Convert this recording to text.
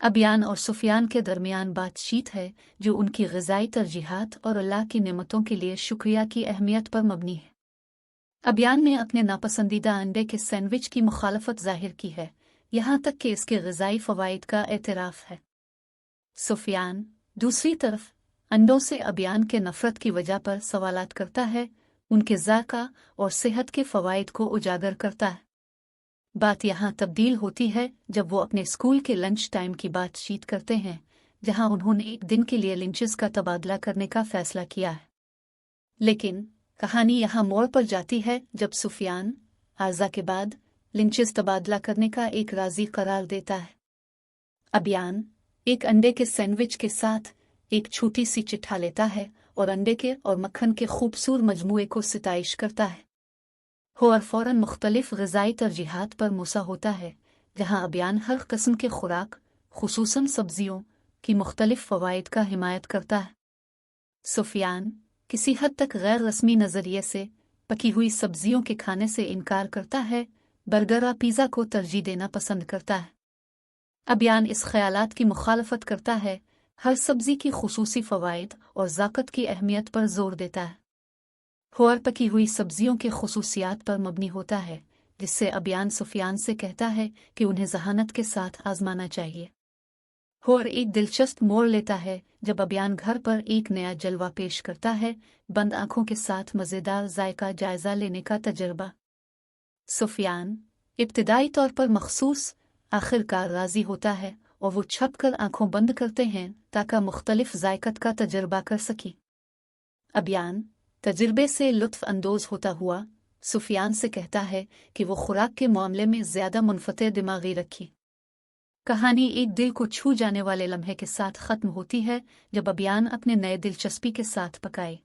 अबियान और सुफियान के दरमियान बातचीत है जो उनकी ग़िज़ाई तरजीहात और अल्लाह की नेमतों के लिए शुक्रिया की अहमियत पर मबनी है। अबियान ने अपने नापसंदीदा अंडे के सैंडविच की मुखालफत जाहिर की है, यहाँ तक कि इसके ग़िज़ाई फ़वाइद का एतराफ़ है। सुफियान दूसरी तरफ अंडों से अबियान के नफ़रत की वजह पर सवालात करता है, उनके ज़ायक़ा और सेहत के फ़वाइद को उजागर करता है। बात यहाँ तब्दील होती है जब वो अपने स्कूल के लंच टाइम की बातचीत करते हैं, जहाँ उन्होंने एक दिन के लिए लिंचेस का तबादला करने का फ़ैसला किया है। लेकिन कहानी यहाँ मोड़ पर जाती है जब सुफियान आज़ा के बाद लिंचेस तबादला करने का एक राज़ी करार देता है। अबियान एक अंडे के सैंडविच के साथ एक छोटी सी चिट्ठा लेता है और अंडे के और मक्खन के खूबसूरत मजमूए को सिताइश करता है। और फ़ौरन मुख्तलिफ ग़िज़ाई तरजीहात पर मुसा होता है, जहाँ अबियान हर किस्म के खुराक खुसूसन सब्ज़ियों की मुख्तलिफ फ़वाइद का हिमायत करता है। सुफियान किसी हद तक गैर रस्मी नज़रिए से पकी हुई सब्ज़ियों के खाने से इनकार करता है, बर्गर और पिज़्ज़ा को तरजीह देना पसंद करता है। अबियान इस ख़यालात की मुखालफत करता है, हर सब्ज़ी की खुसूसी फ़वाइद और ज़ाक़त की अहमियत पर ज़ोर देता है। और पकी हुई सब्ज़ियों के खुसूसियात पर मबनी होता है, जिससे अबियान सुफियान से कहता है कि उन्हें ज़हानत के साथ आज़माना चाहिए। और एक दिलचस्प मोड़ लेता है जब अबियान घर पर एक नया जलवा पेश करता है, बंद आँखों के साथ मज़ेदार जायका जायज़ा लेने का तजर्बा। सुफियान इब्तिदाई तौर पर मखसूस आखिरकार राज़ी होता है और वो छप कर आँखों बंद करते हैं ताकि मुख्तलिफ जायकत का तजर्बा कर सकें। अबियान तजर्बे से लुत्फ़ अंदोज़ होता हुआ सुफियान से कहता है कि वो खुराक के मामले में ज़्यादा मुनफ़ते दिमागी रखी। कहानी एक दिल को छू जाने वाले लम्हे के साथ ख़त्म होती है जब अबियान अपने नए दिलचस्पी के साथ पकाए